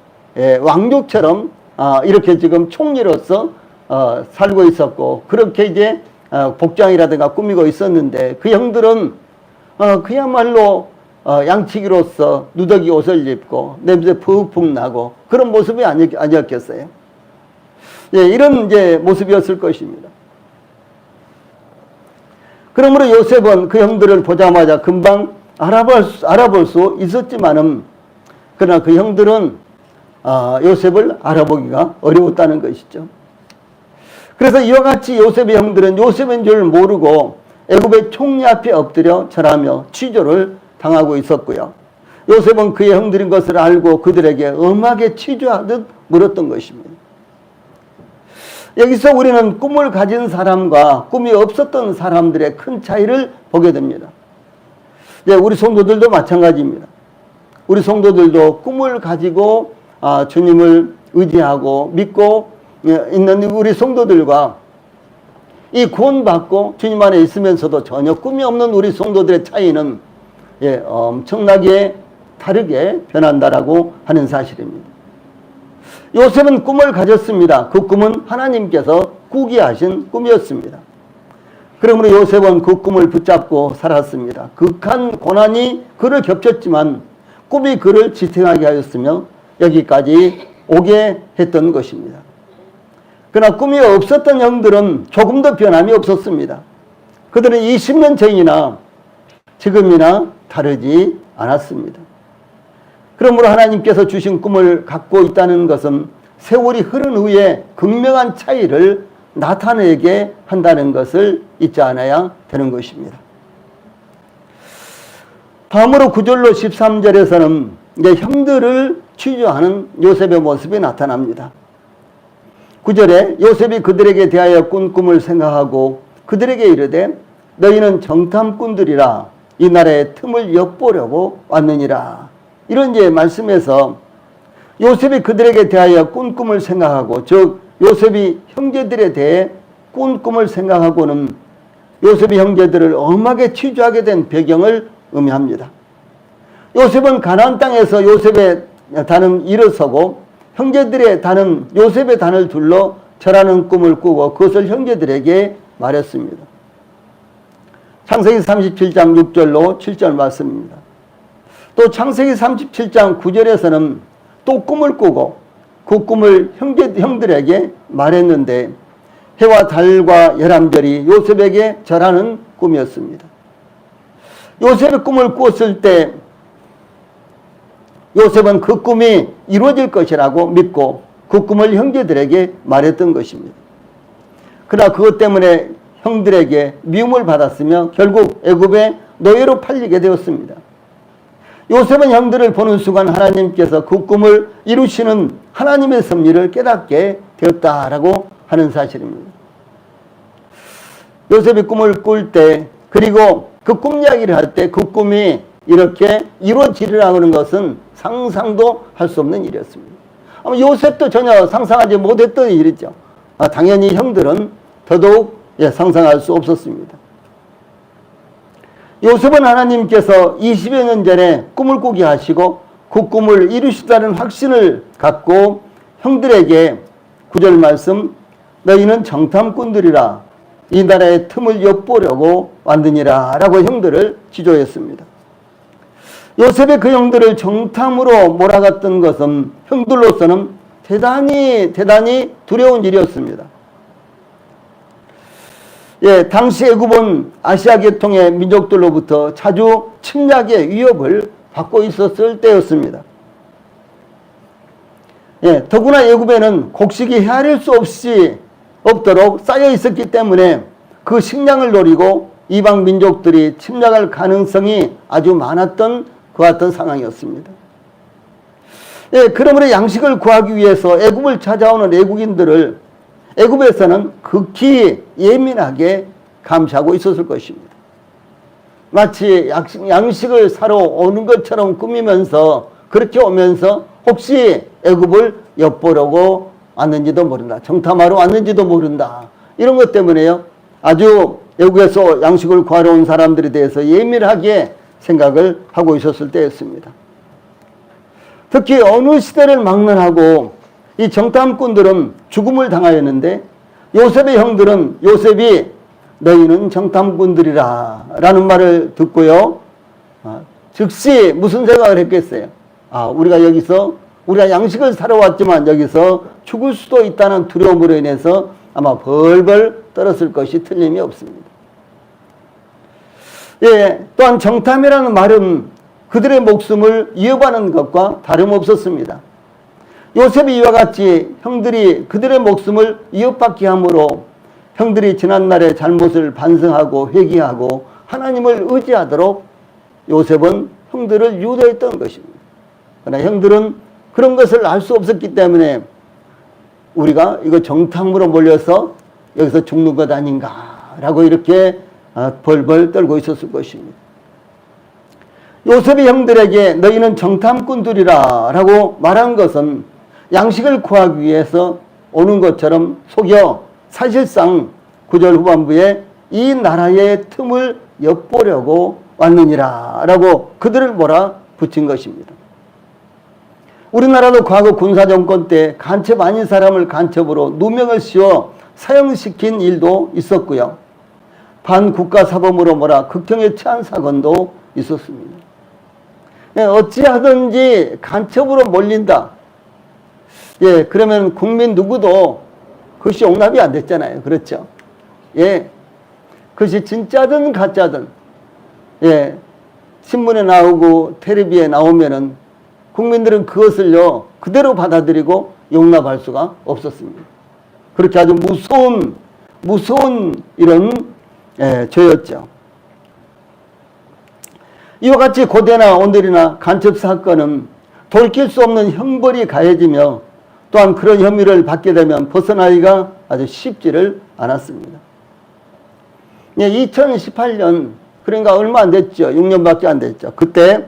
왕족처럼 이렇게 지금 총리로서 살고 있었고, 그렇게 이제 복장이라든가 꾸미고 있었는데, 그 형들은 그야말로 양치기로서 누더기 옷을 입고 냄새 푹푹 나고 그런 모습이 아니었겠어요? 이런 이제 모습이었을 것입니다. 그러므로 요셉은 그 형들을 보자마자 금방 알아볼 수 있었지만은, 그러나 그 형들은 요셉을 알아보기가 어려웠다는 것이죠. 그래서 이와 같이 요셉의 형들은 요셉인 줄 모르고 애굽의 총리 앞에 엎드려 절하며 취조를 당하고 있었고요. 요셉은 그의 형들인 것을 알고 그들에게 엄하게 취조하듯 물었던 것입니다. 여기서 우리는 꿈을 가진 사람과 꿈이 없었던 사람들의 큰 차이를 보게 됩니다. 우리 성도들도 마찬가지입니다. 우리 성도들도 꿈을 가지고 주님을 의지하고 믿고 있는 우리 성도들과 이 구원받고 주님 안에 있으면서도 전혀 꿈이 없는 우리 성도들의 차이는 엄청나게 다르게 변한다라고 하는 사실입니다. 요셉은 꿈을 가졌습니다. 그 꿈은 하나님께서 꾸게 하신 꿈이었습니다. 그러므로 요셉은 그 꿈을 붙잡고 살았습니다. 극한 고난이 그를 겹쳤지만 꿈이 그를 지탱하게 하였으며 여기까지 오게 했던 것입니다. 그러나 꿈이 없었던 형들은 조금도 변함이 없었습니다. 그들은 20년 전이나 지금이나 다르지 않았습니다. 그러므로 하나님께서 주신 꿈을 갖고 있다는 것은 세월이 흐른 후에 극명한 차이를 나타내게 한다는 것을 잊지 않아야 되는 것입니다. 다음으로 9절로 13절에서는 이제 형들을 취조하는 요셉의 모습이 나타납니다. 9절에 요셉이 그들에게 대하여 꾼 꿈을 생각하고 그들에게 이르되 너희는 정탐꾼들이라 이 나라의 틈을 엿보려고 왔느니라. 이런 이제 말씀에서 요셉이 그들에게 대하여 꾼 꿈을 생각하고, 즉 요셉이 형제들에 대해 꾼 꿈을 생각하고는 요셉이 형제들을 엄하게 취조하게 된 배경을 의미합니다. 요셉은 가나안 땅에서 요셉의 단은 일어서고 형제들의 단은 요셉의 단을 둘러 절하는 꿈을 꾸고 그것을 형제들에게 말했습니다. 창세기 37장 6절로 7절 말씀입니다. 또 창세기 37장 9절에서는 또 꿈을 꾸고 그 꿈을 형들에게 말했는데 해와 달과 열암별이 요셉에게 절하는 꿈이었습니다. 요셉의 꿈을 꾸었을 때 요셉은 그 꿈이 이루어질 것이라고 믿고 그 꿈을 형제들에게 말했던 것입니다. 그러나 그것 때문에 형들에게 미움을 받았으며 결국 애굽의 노예로 팔리게 되었습니다. 요셉은 형들을 보는 순간 하나님께서 그 꿈을 이루시는 하나님의 섭리를 깨닫게 되었다라고 하는 사실입니다. 요셉이 꿈을 꿀 때, 그리고 그 꿈 이야기를 할 때 그 꿈이 이렇게 이루어지리라고 하는 것은 상상도 할 수 없는 일이었습니다. 아마 요셉도 전혀 상상하지 못했던 일이죠. 당연히 형들은 더더욱 상상할 수 없었습니다. 요셉은 하나님께서 20여 년 전에 꿈을 꾸게 하시고 그 꿈을 이루시다는 확신을 갖고 형들에게 9절 말씀 너희는 정탐꾼들이라 이 나라의 틈을 엿보려고 왔느니라 라고 형들을 지조했습니다. 요셉의 그 형들을 정탐으로 몰아갔던 것은 형들로서는 대단히 두려운 일이었습니다. 당시 애굽은 아시아 계통의 민족들로부터 자주 침략의 위협을 받고 있었을 때였습니다. 더구나 애굽에는 곡식이 헤아릴 수 없도록 쌓여 있었기 때문에 그 식량을 노리고 이방 민족들이 침략할 가능성이 아주 많았던 그 같은 상황이었습니다. 그러므로 양식을 구하기 위해서 애굽을 찾아오는 애국인들을 애굽에서는 극히 예민하게 감시하고 있었을 것입니다. 마치 양식을 사러 오는 것처럼 꾸미면서 그렇게 오면서 혹시 애굽을 엿보려고 왔는지도 모른다. 정탐하러 왔는지도 모른다. 이런 것 때문에요. 아주 애국에서 양식을 구하러 온 사람들에 대해서 예민하게 생각을 하고 있었을 때였습니다. 특히 어느 시대를 막론하고 이 정탐꾼들은 죽음을 당하였는데 요셉의 형들은 요셉이 너희는 정탐꾼들이라 라는 말을 듣고요. 즉시 무슨 생각을 했겠어요? 우리가 양식을 사러 왔지만 여기서 죽을 수도 있다는 두려움으로 인해서 아마 벌벌 떨었을 것이 틀림이 없습니다. 예, 또한 정탐이라는 말은 그들의 목숨을 위협하는 것과 다름없었습니다. 요셉이 이와 같이 형들이 그들의 목숨을 위협받게 함으로 형들이 지난날의 잘못을 반성하고 회개하고 하나님을 의지하도록 요셉은 형들을 유도했던 것입니다. 그러나 형들은 그런 것을 알 수 없었기 때문에 우리가 이거 정탐으로 몰려서 여기서 죽는 것 아닌가라고 이렇게 벌벌 떨고 있었을 것입니다. 요셉이 형들에게 너희는 정탐꾼들이라 라고 말한 것은 양식을 구하기 위해서 오는 것처럼 속여 사실상 9절 후반부에 이 나라의 틈을 엿보려고 왔느니라 라고 그들을 몰아붙인 것입니다. 우리나라도 과거 군사정권 때 간첩 아닌 사람을 간첩으로 누명을 씌워 사형시킨 일도 있었고요. 반국가사범으로 극형에 처한 사건도 있었습니다. 어찌하든지 간첩으로 몰린다. 예, 그러면 국민 누구도 그것이 용납이 안 됐잖아요. 그렇죠? 예, 그것이 진짜든 가짜든, 예, 신문에 나오고 텔레비에 나오면은 국민들은 그것을요, 그대로 받아들이고 용납할 수가 없었습니다. 그렇게 아주 무서운 이런, 예, 죄였죠. 이와 같이 고대나 오늘이나 간첩 사건은 돌이킬 수 없는 형벌이 가해지며 또한 그런 혐의를 받게 되면 벗어나기가 아주 쉽지를 않았습니다. 2018년, 그러니까 얼마 안 됐죠. 6년밖에 안 됐죠. 그때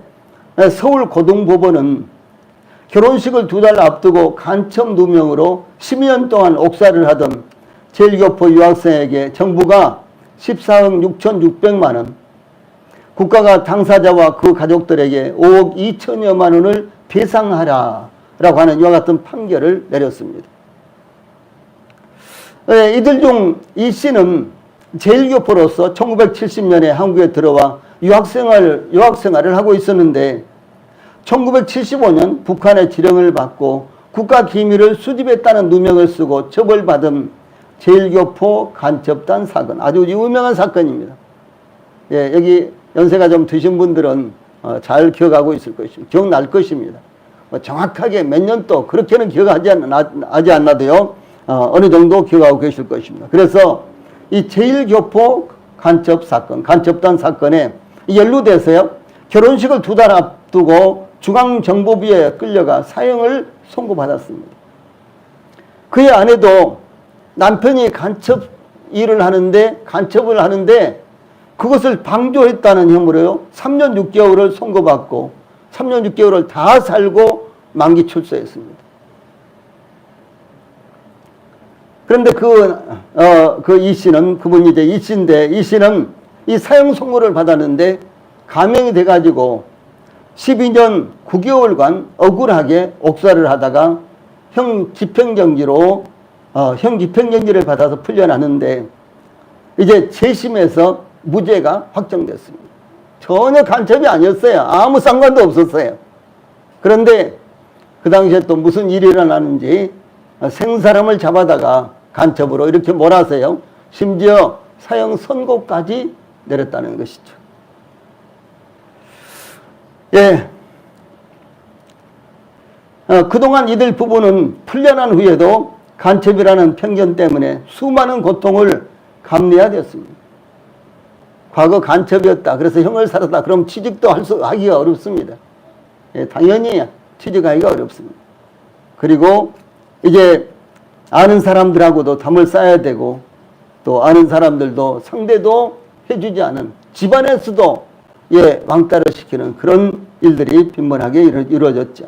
서울고등법원은 결혼식을 2달 앞두고 간첩 누명으로 10년 동안 옥살이를 하던 제일교포 유학생에게 정부가 14억 6,600만 원, 국가가 당사자와 그 가족들에게 5억 2천여만 원을 배상하라 라고 하는 이와 같은 판결을 내렸습니다. 이들 중 이 씨는 제일교포로서 1970년에 한국에 들어와 유학생활을 하고 있었는데 1975년 북한의 지령을 받고 국가기밀을 수집했다는 누명을 쓰고 처벌받은 제일교포 간첩단 사건, 아주 유명한 사건입니다. 예, 여기 연세가 좀 드신 분들은 잘 기억하고 있을 것입니다. 기억날 것입니다. 정확하게 몇 년도 그렇게는 기억하지 않나도요, 어느 정도 기억하고 계실 것입니다. 그래서 이 제일교포 간첩 사건, 간첩단 사건에 연루돼서요, 결혼식을 2달 앞두고 중앙정보부에 끌려가 사형을 선고받았습니다. 그의 아내도 남편이 간첩을 하는데 그것을 방조했다는 혐의로요, 3년 6개월을 선고받고 3년 6개월을 다 살고 만기 출소했습니다. 그런데 이 씨는, 그분이 이제 이 씨인데, 이 씨는 이 사형 선고를 받았는데 감형이 돼가지고 12년 9개월간 억울하게 옥살이를 하다가 형 집행정지를 받아서 풀려나는데 이제 재심에서 무죄가 확정됐습니다. 전혀 간첩이 아니었어요. 아무 상관도 없었어요. 그런데 그 당시에 또 무슨 일이 일어나는지 생사람을 잡아다가 간첩으로 이렇게 몰아서요, 심지어 사형 선고까지 내렸다는 것이죠. 예. 그동안 이들 부부는 풀려난 후에도 간첩이라는 편견 때문에 수많은 고통을 감내해야 됐습니다. 과거 간첩이었다, 그래서 형을 살았다, 그럼 취직도 하기가 어렵습니다. 예, 당연히 취직하기가 어렵습니다. 그리고 이제 아는 사람들하고도 담을 쌓아야 되고, 또 아는 사람들도 상대도 해주지 않은, 집안에서도 예, 왕따를 시키는 그런 일들이 빈번하게 이루어졌죠.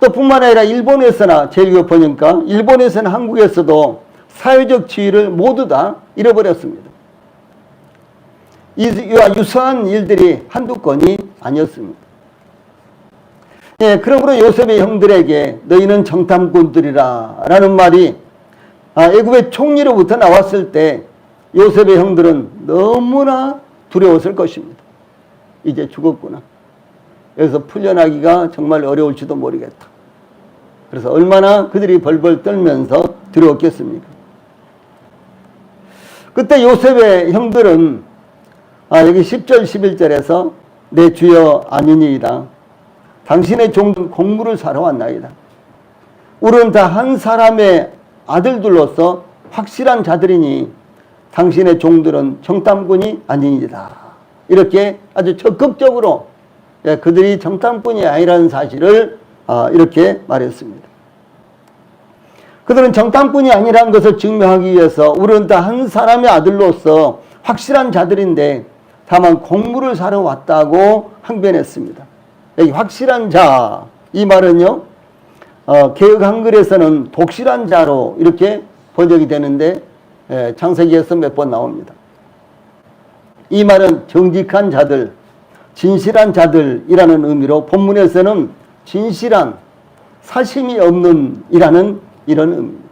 또 뿐만 아니라 일본에서나 제일 보니까 일본에서는 한국에서도 사회적 지위를 모두 다 잃어버렸습니다. 이와 유사한 일들이 한두 건이 아니었습니다. 예, 그러므로 요셉의 형들에게 너희는 정탐꾼들이라 라는 말이 애굽의 총리로부터 나왔을 때 요셉의 형들은 너무나 두려웠을 것입니다. 이제 죽었구나. 여기서 풀려나기가 정말 어려울지도 모르겠다. 그래서 얼마나 그들이 벌벌 떨면서 두려웠겠습니까? 그때 요셉의 형들은 여기 10절 11절에서 내 주여 아니니이다. 당신의 종은 곡물을 사러 왔나이다. 우리는 다 한 사람의 아들들로서 확실한 자들이니 당신의 종들은 정탐꾼이 아니니이다. 이렇게 아주 적극적으로 그들이 정탐꾼이 아니라는 사실을 이렇게 말했습니다. 그들은 정탐꾼이 아니라는 것을 증명하기 위해서 우리는 다 한 사람의 아들로서 확실한 자들인데 다만 곡물을 사러 왔다고 항변했습니다. 여기 확실한 자, 이 말은요, 개역 한글에서는 독실한 자로 이렇게 번역이 되는데 창세기에서 몇 번 나옵니다. 이 말은 정직한 자들, 진실한 자들이라는 의미로 본문에서는 진실한, 사심이 없는 이라는 이런 의미입니다.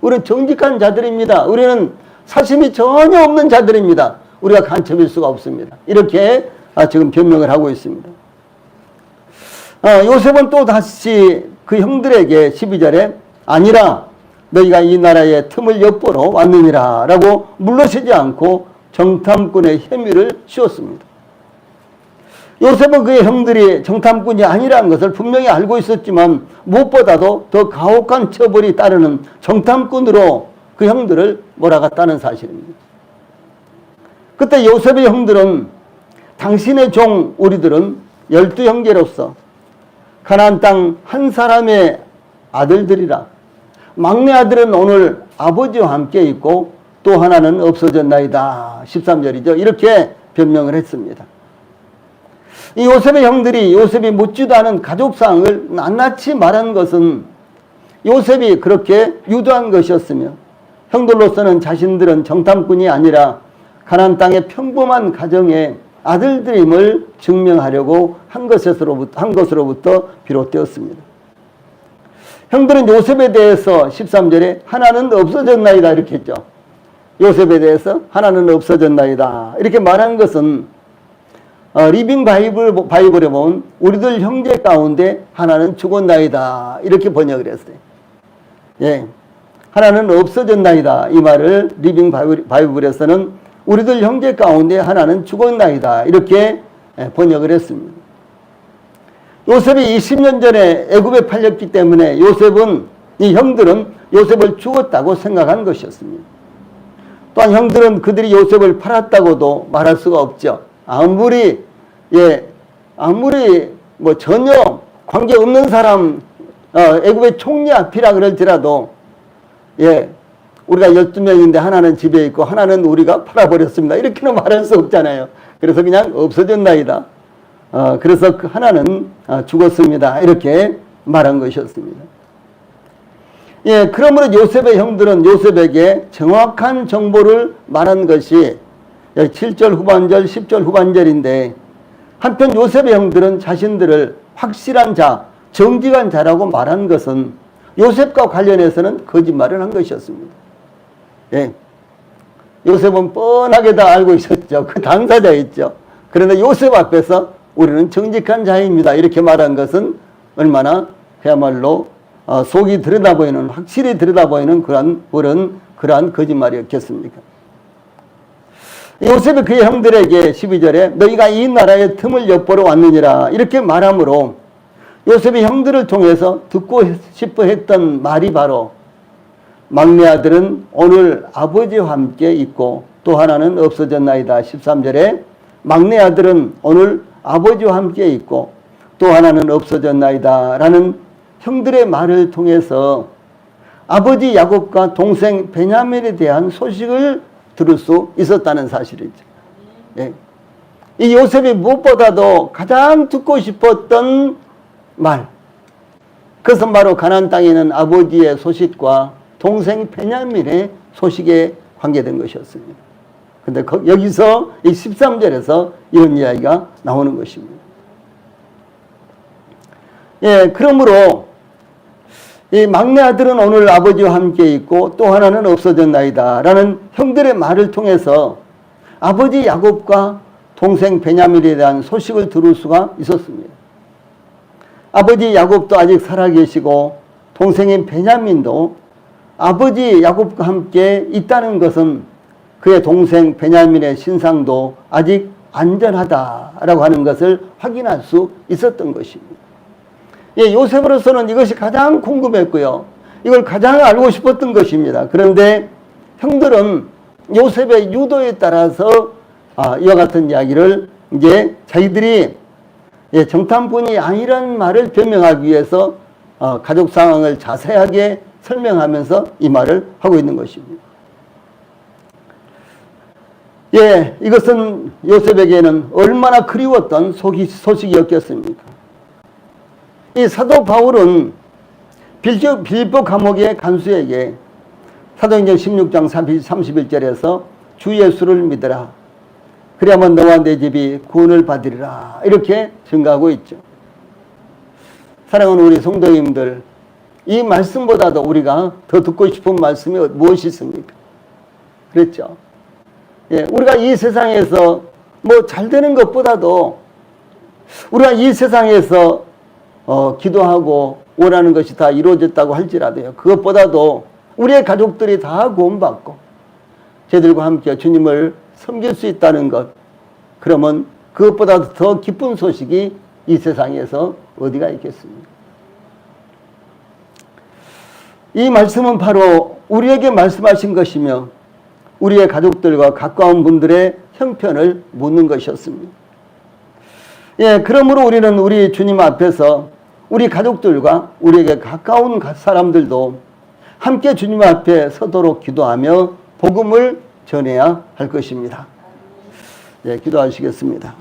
우리는 정직한 자들입니다. 우리는 사심이 전혀 없는 자들입니다. 우리가 간첩일 수가 없습니다. 이렇게 지금 변명을 하고 있습니다. 요셉은 또 다시 그 형들에게 12절에 아니라 너희가 이 나라의 틈을 엿보러 왔느니라 라고 물러서지 않고 정탐꾼의 혐의를 씌웠습니다. 요셉은 그의 형들이 정탐꾼이 아니라는 것을 분명히 알고 있었지만 무엇보다도 더 가혹한 처벌이 따르는 정탐꾼으로 그 형들을 몰아갔다는 사실입니다. 그때 요셉의 형들은 당신의 종 우리들은 12형제로서 가나안 땅 한 사람의 아들들이라 막내 아들은 오늘 아버지와 함께 있고 또 하나는 없어졌나이다. 13절이죠. 이렇게 변명을 했습니다. 이 요셉의 형들이 요셉이 묻지도 않은 가족상을 낱낱이 말한 것은 요셉이 그렇게 유도한 것이었으며 형들로서는 자신들은 정탐꾼이 아니라 가나안 땅의 평범한 가정의 아들들임을 증명하려고 한 것으로부터 비롯되었습니다. 형들은 요셉에 대해서 13절에 하나는 없어졌나이다 이렇게 했죠. 요셉에 대해서 하나는 없어졌나이다 이렇게 말한 것은 리빙 바이블에 보면 우리들 형제 가운데 하나는 죽었나이다 이렇게 번역을 했어요. 예, 하나는 없어졌나이다 이 말을 리빙 바이블에서는 우리들 형제 가운데 하나는 죽었나이다 이렇게 번역을 했습니다. 요셉이 20년 전에 애굽에 팔렸기 때문에 이 형들은 요셉을 죽었다고 생각한 것이었습니다. 또한 형들은 그들이 요셉을 팔았다고도 말할 수가 없죠. 아무리 뭐 전혀 관계없는 사람 애굽의 총리 앞이라 그럴지라도 우리가 12명인데 하나는 집에 있고 하나는 우리가 팔아버렸습니다. 이렇게는 말할 수 없잖아요. 그래서 그냥 없어졌나이다. 그래서 그 하나는 죽었습니다. 이렇게 말한 것이었습니다. 그러므로 요셉의 형들은 요셉에게 정확한 정보를 말한 것이 7절 후반절, 10절 후반절인데 한편 요셉의 형들은 자신들을 확실한 자, 정직한 자라고 말한 것은 요셉과 관련해서는 거짓말을 한 것이었습니다. 요셉은 뻔하게 다 알고 있었죠. 그 당사자였죠. 그런데 요셉 앞에서 우리는 정직한 자입니다. 이렇게 말한 것은 얼마나 그야말로 속이 들여다보이는, 확실히 들여다보이는 그러한 거짓말이었겠습니까? 요셉이 그의 형들에게 12절에 너희가 이 나라의 틈을 엿보러 왔느니라 이렇게 말하므로 요셉이 형들을 통해서 듣고 싶어 했던 말이 바로 막내 아들은 오늘 아버지와 함께 있고 또 하나는 없어졌나이다. 13절에 막내 아들은 오늘 아버지와 함께 있고 또 하나는 없어졌나이다 라는 형들의 말을 통해서 아버지 야곱과 동생 베냐민에 대한 소식을 들을 수 있었다는 사실이죠. 이 요셉이 무엇보다도 가장 듣고 싶었던 말, 그것은 바로 가나안 땅에 있는 아버지의 소식과 동생 베냐민의 소식에 관계된 것이었습니다. 근데 여기서 이 13절에서 이런 이야기가 나오는 것입니다. 예, 그러므로 이 막내 아들은 오늘 아버지와 함께 있고 또 하나는 없어졌나이다 라는 형들의 말을 통해서 아버지 야곱과 동생 베냐민에 대한 소식을 들을 수가 있었습니다. 아버지 야곱도 아직 살아계시고 동생인 베냐민도 아버지 야곱과 함께 있다는 것은 그의 동생 베냐민의 신상도 아직 안전하다라고 하는 것을 확인할 수 있었던 것입니다. 예, 요셉으로서는 이것이 가장 궁금했고요. 이걸 가장 알고 싶었던 것입니다. 그런데 형들은 요셉의 유도에 따라서 이와 같은 이야기를 이제 자기들이 정탐꾼이 아니라는 말을 변명하기 위해서 가족 상황을 자세하게 설명하면서 이 말을 하고 있는 것입니다. 예, 이것은 요셉에게는 얼마나 그리웠던 소식이었겠습니까? 이 사도 바울은 빌보 감옥의 간수에게 사도행전 16장 31절에서 주 예수를 믿으라. 그래야만 너와 내 집이 구원을 받으리라. 이렇게 증가하고 있죠. 사랑하는 우리 성도님들, 이 말씀보다도 우리가 더 듣고 싶은 말씀이 무엇이 있습니까? 그렇죠? 예, 우리가 이 세상에서 뭐 잘 되는 것보다도 우리가 이 세상에서 기도하고 원하는 것이 다 이루어졌다고 할지라도요. 그것보다도 우리의 가족들이 다 구원받고 저희들과 함께 주님을 섬길 수 있다는 것. 그러면 그것보다도 더 기쁜 소식이 이 세상에서 어디가 있겠습니까? 이 말씀은 바로 우리에게 말씀하신 것이며 우리의 가족들과 가까운 분들의 형편을 묻는 것이었습니다. 예, 그러므로 우리는 우리 주님 앞에서 우리 가족들과 우리에게 가까운 사람들도 함께 주님 앞에 서도록 기도하며 복음을 전해야 할 것입니다. 예, 기도하시겠습니다.